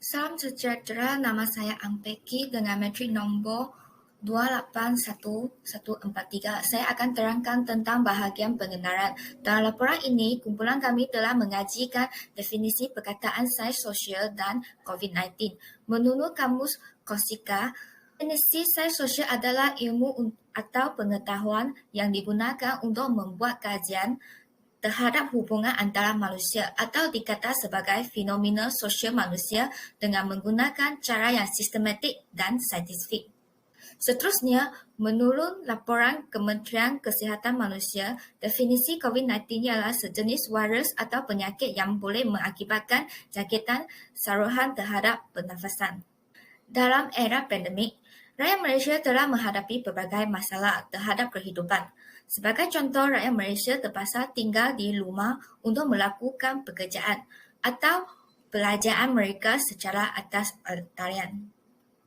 Salam sejahtera, nama saya Ang Peki dengan metrik nombor 281143. Saya akan terangkan tentang bahagian pengenalan. Dalam laporan ini, kumpulan kami telah mengajikan definisi perkataan sains sosial dan COVID-19. Menurut Kamus Korsika, definisi sains sosial adalah ilmu atau pengetahuan yang digunakan untuk membuat kajian terhadap hubungan antara manusia atau dikata sebagai fenomena sosial manusia dengan menggunakan cara yang sistematik dan saintifik. Seterusnya, menurut laporan Kementerian Kesihatan Manusia, definisi COVID-19 ialah sejenis virus atau penyakit yang boleh mengakibatkan jangkitan saluran terhadap pernafasan. Dalam era pandemik, rakyat Malaysia telah menghadapi pelbagai masalah terhadap kehidupan. Sebagai contoh, rakyat Malaysia terpaksa tinggal di rumah untuk melakukan pekerjaan atau pelajaran mereka secara atas talian.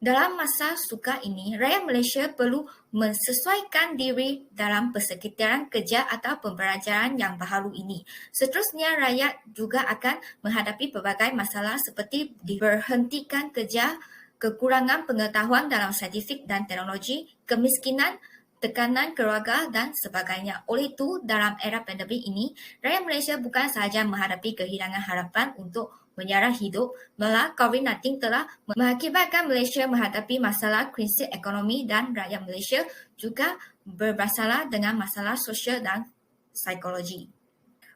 Dalam masa sukar ini, rakyat Malaysia perlu mensesuaikan diri dalam persekitaran kerja atau pembelajaran yang baharu ini. Seterusnya, rakyat juga akan menghadapi pelbagai masalah seperti diberhentikan kerja, kekurangan pengetahuan dalam saintifik dan teknologi, kemiskinan, tekanan keluarga dan sebagainya. Oleh itu, dalam era pandemik ini, rakyat Malaysia bukan sahaja menghadapi kehilangan harapan untuk menyara hidup, malah COVID-19 telah mengakibatkan Malaysia menghadapi masalah krisis ekonomi dan rakyat Malaysia juga bermasalah dengan masalah sosial dan psikologi.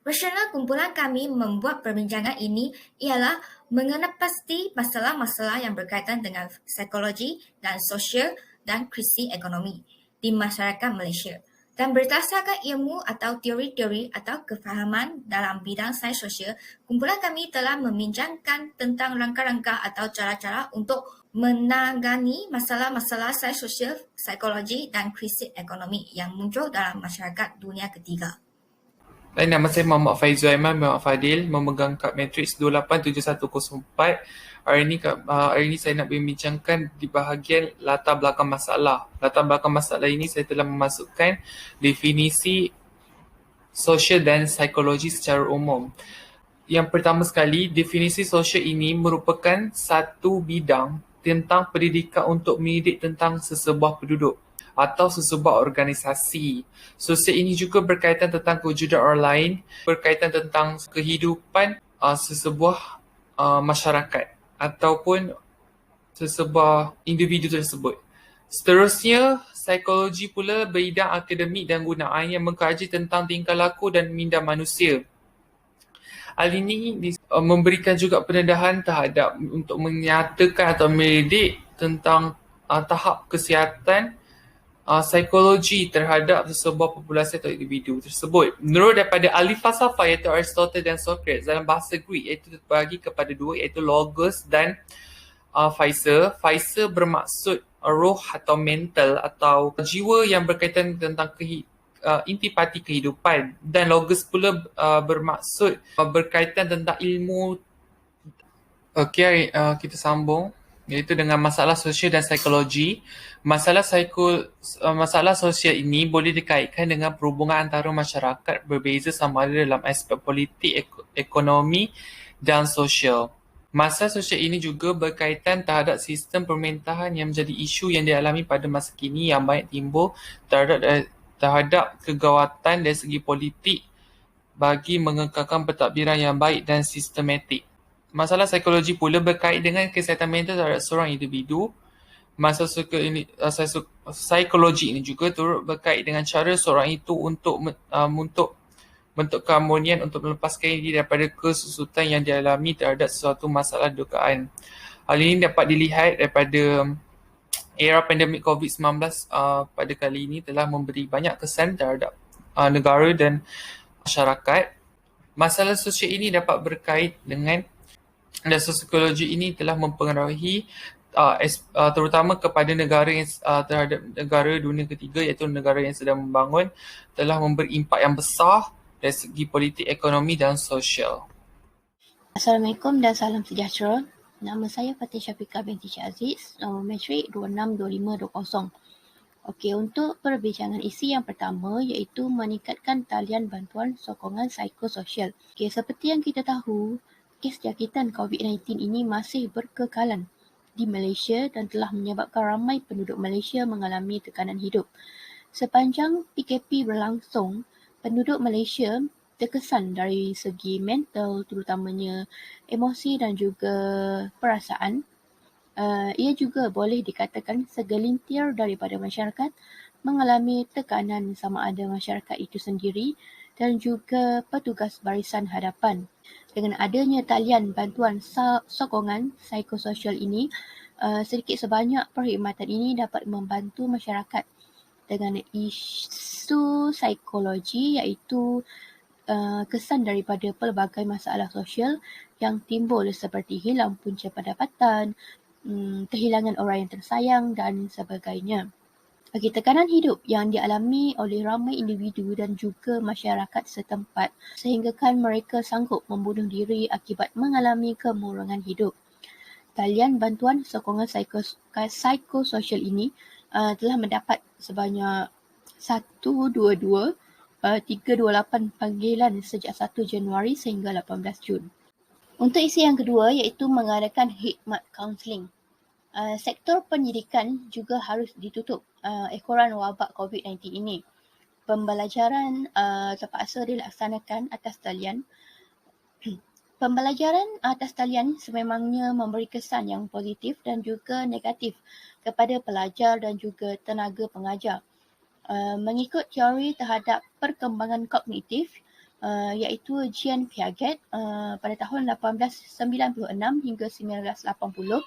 Rasional kumpulan kami membuat perbincangan ini ialah mengenapasti masalah-masalah yang berkaitan dengan psikologi dan sosial dan krisis ekonomi di masyarakat Malaysia. Dan berdasarkan ilmu atau teori-teori atau kefahaman dalam bidang sains sosial, kumpulan kami telah membincangkan tentang langkah-langkah atau cara-cara untuk menangani masalah-masalah sains sosial, psikologi dan krisis ekonomi yang muncul dalam masyarakat dunia ketiga. Nama saya Muhammad Faizul Aiman bin Fadil, memegang kad matriks 287104. Hari ini saya nak membincangkan di bahagian latar belakang masalah. Latar belakang masalah ini saya telah memasukkan definisi sosial dan psikologi secara umum. Yang pertama sekali, definisi sosial ini merupakan satu bidang tentang pendidikan untuk mendidik tentang sesebuah penduduk atau sesebuah organisasi. Sosial ini juga berkaitan tentang kewujudan orang lain, berkaitan tentang kehidupan sesebuah masyarakat ataupun sesebuah individu tersebut. Seterusnya, psikologi pula bidang akademik dan gunaan yang mengkaji tentang tingkah laku dan minda manusia. Hal ini memberikan juga pendedahan terhadap untuk menyatakan atau mendidik tentang tahap kesihatan psikologi terhadap sesebuah populasi atau individu tersebut. Menurut daripada ahli falsafah iaitu Aristotle dan Socrates, dalam bahasa Greek iaitu terbagi kepada dua iaitu logos dan phaisa. Phaisa bermaksud roh atau mental atau jiwa yang berkaitan tentang intipati kehidupan, dan logos pula bermaksud berkaitan tentang ilmu. Okey, kita sambung, iaitu dengan masalah sosial dan psikologi. Masalah sosial ini boleh dikaitkan dengan perhubungan antara masyarakat berbeza sama ada dalam aspek politik, ekonomi dan sosial. Masalah sosial ini juga berkaitan terhadap sistem pemerintahan yang menjadi isu yang dialami pada masa kini yang banyak timbul terhadap kegawatan dari segi politik bagi mengekalkan pentadbiran yang baik dan sistematik. Masalah psikologi pula berkait dengan kesihatan mental terhadap seorang individu. Masalah psikologi ini juga turut berkait dengan cara seorang itu untuk bentuk keharmonian untuk melepaskan diri daripada kesusutan yang dialami terhadap sesuatu masalah dugaan. Hal ini dapat dilihat daripada era pandemik COVID-19 pada kali ini telah memberi banyak kesan terhadap negara dan masyarakat. Masalah sosial ini dapat berkait dengan dan psikologi ini telah mempengaruhi terutama kepada negara yang terhadap negara dunia ketiga iaitu negara yang sedang membangun, telah memberi impak yang besar dari segi politik, ekonomi dan sosial. Assalamualaikum dan salam sejahtera. Nama saya Fatin Syafiqah binti Syed Aziz, nombor matrik 262520. Okey, untuk perbincangan isi yang pertama iaitu meningkatkan talian bantuan sokongan psikososial. Okey, seperti yang kita tahu, kes jangkitan COVID-19 ini masih berkekalan di Malaysia dan telah menyebabkan ramai penduduk Malaysia mengalami tekanan hidup. Sepanjang PKP berlangsung, penduduk Malaysia terkesan dari segi mental, terutamanya emosi dan juga perasaan. Ia juga boleh dikatakan segelintir daripada masyarakat mengalami tekanan sama ada masyarakat itu sendiri dan juga petugas barisan hadapan. Dengan adanya talian bantuan sokongan psikososial ini, sedikit sebanyak perkhidmatan ini dapat membantu masyarakat dengan isu psikologi iaitu kesan daripada pelbagai masalah sosial yang timbul seperti hilang punca pendapatan, kehilangan orang yang tersayang dan sebagainya. Bagi tekanan hidup yang dialami oleh ramai individu dan juga masyarakat setempat sehinggakan mereka sanggup membunuh diri akibat mengalami kemurangan hidup. Talian bantuan sokongan psikososial ini telah mendapat sebanyak 122 328 panggilan sejak 1 Januari sehingga 18 Jun. Untuk isi yang kedua iaitu mengadakan khidmat kaunseling. Sektor pendidikan juga harus ditutup ekoran wabak COVID-19 ini. Pembelajaran terpaksa dilaksanakan atas talian. Pembelajaran atas talian sememangnya memberi kesan yang positif dan juga negatif kepada pelajar dan juga tenaga pengajar. Mengikut teori terhadap perkembangan kognitif iaitu Jean Piaget pada tahun 1896 hingga 1980,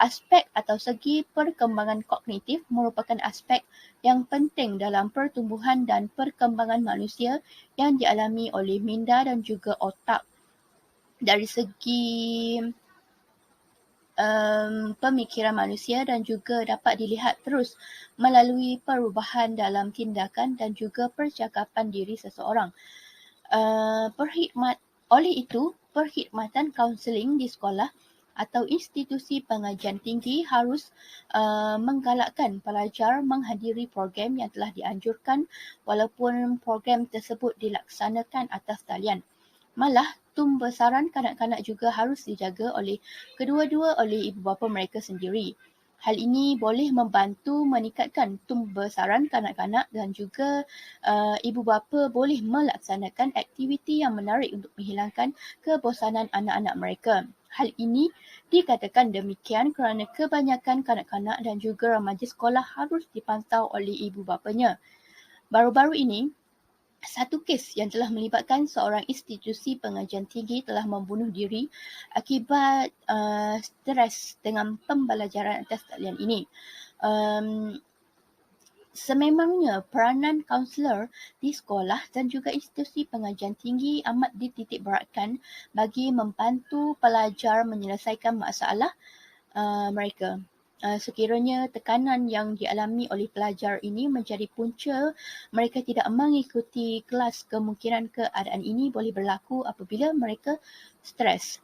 aspek atau segi perkembangan kognitif merupakan aspek yang penting dalam pertumbuhan dan perkembangan manusia yang dialami oleh minda dan juga otak dari segi pemikiran manusia dan juga dapat dilihat terus melalui perubahan dalam tindakan dan juga percakapan diri seseorang. Oleh itu, perkhidmatan kaunseling di sekolah atau institusi pengajian tinggi harus menggalakkan pelajar menghadiri program yang telah dianjurkan walaupun program tersebut dilaksanakan atas talian. Malah, tumbesaran kanak-kanak juga harus dijaga oleh kedua-dua oleh ibu bapa mereka sendiri. Hal ini boleh membantu meningkatkan tumbesaran kanak-kanak dan juga ibu bapa boleh melaksanakan aktiviti yang menarik untuk menghilangkan kebosanan anak-anak mereka. Hal ini dikatakan demikian kerana kebanyakan kanak-kanak dan juga remaja sekolah harus dipantau oleh ibu bapanya. Baru-baru ini, satu kes yang telah melibatkan seorang institusi pengajian tinggi telah membunuh diri akibat stres dengan pembelajaran atas talian ini. Sememangnya peranan kaunselor di sekolah dan juga institusi pengajian tinggi amat dititik beratkan bagi membantu pelajar menyelesaikan masalah mereka. Sekiranya tekanan yang dialami oleh pelajar ini menjadi punca mereka tidak mengikuti kelas, kemungkinan keadaan ini boleh berlaku apabila mereka stres.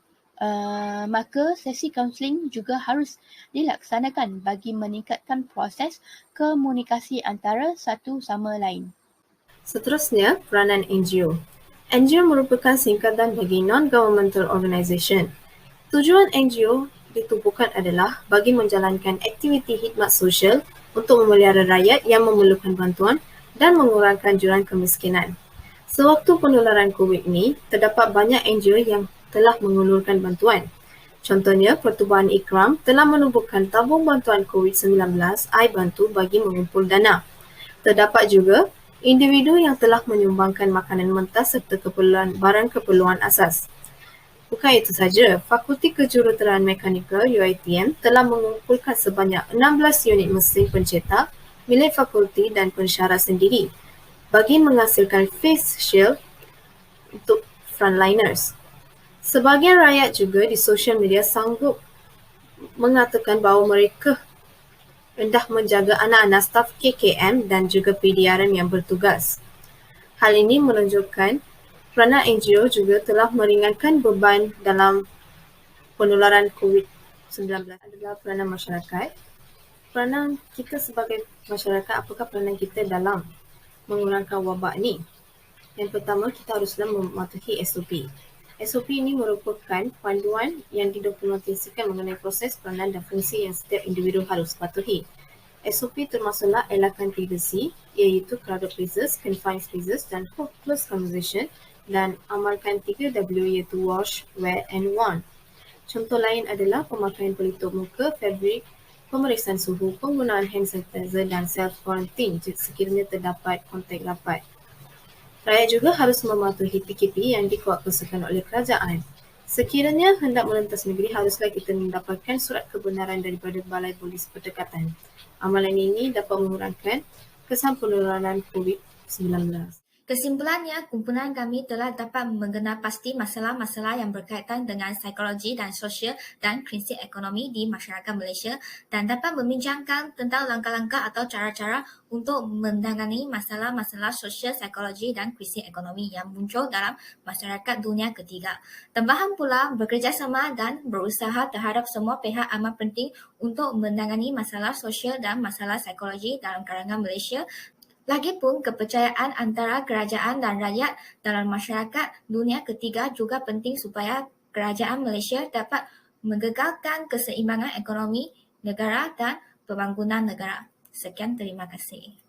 Maka sesi kaunseling juga harus dilaksanakan bagi meningkatkan proses komunikasi antara satu sama lain. Seterusnya, peranan NGO. NGO merupakan singkatan bagi Non-Governmental Organisation. Tujuan NGO ditubuhkan adalah bagi menjalankan aktiviti khidmat sosial untuk memelihara rakyat yang memerlukan bantuan dan mengurangkan jurang kemiskinan. Sewaktu penularan COVID ini, terdapat banyak NGO yang telah mengulurkan bantuan. Contohnya, Pertubuhan Ikram telah menubuhkan tabung bantuan COVID-19 iBantu bagi mengumpul dana. Terdapat juga individu yang telah menyumbangkan makanan mentah serta barang keperluan asas. Bukan itu saja, Fakulti Kejuruteraan Mekanikal UiTM telah mengumpulkan sebanyak 16 unit mesin pencetak milik fakulti dan pensyarat sendiri bagi menghasilkan face shield untuk frontliners. Sebahagian rakyat juga di sosial media sanggup mengatakan bahawa mereka hendak menjaga anak-anak staf KKM dan juga PDRM yang bertugas. Hal ini menunjukkan peranan NGO juga telah meringankan beban dalam penularan COVID-19 adalah peranan masyarakat. Peranan kita sebagai masyarakat, apakah peranan kita dalam mengurangkan wabak ini? Yang pertama, kita haruslah mematuhi SOP. SOP ini merupakan panduan yang didokumentasikan mengenai proses peranan dan fungsi yang setiap individu harus patuhi. SOP termasuklah elakkan privacy, iaitu crowded places, confined spaces dan close conversation, dan amalkan 3W iaitu wash, wear and warn. Contoh lain adalah pemakaian pelitup muka, fabrik, pemeriksaan suhu, penggunaan hand sanitizer dan self-quarantine sekiranya terdapat kontak rapat. Rakyat juga harus mematuhi PKP yang dikuatkuasakan oleh kerajaan. Sekiranya hendak melentas negeri, haruslah kita mendapatkan surat kebenaran daripada Balai Polis Berdekatan. Amalan ini dapat mengurangkan kesan penularan COVID-19. Kesimpulannya, kumpulan kami telah dapat mengenal pasti masalah-masalah yang berkaitan dengan psikologi dan sosial dan krisis ekonomi di masyarakat Malaysia dan dapat membincangkan tentang langkah-langkah atau cara-cara untuk menangani masalah-masalah sosial, psikologi dan krisis ekonomi yang muncul dalam masyarakat dunia ketiga. Tambahan pula, bekerjasama dan berusaha terhadap semua pihak amat penting untuk menangani masalah sosial dan masalah psikologi dalam kalangan Malaysia. Lagipun, kepercayaan antara kerajaan dan rakyat dalam masyarakat dunia ketiga juga penting supaya kerajaan Malaysia dapat mengekalkan keseimbangan ekonomi negara dan pembangunan negara. Sekian, terima kasih.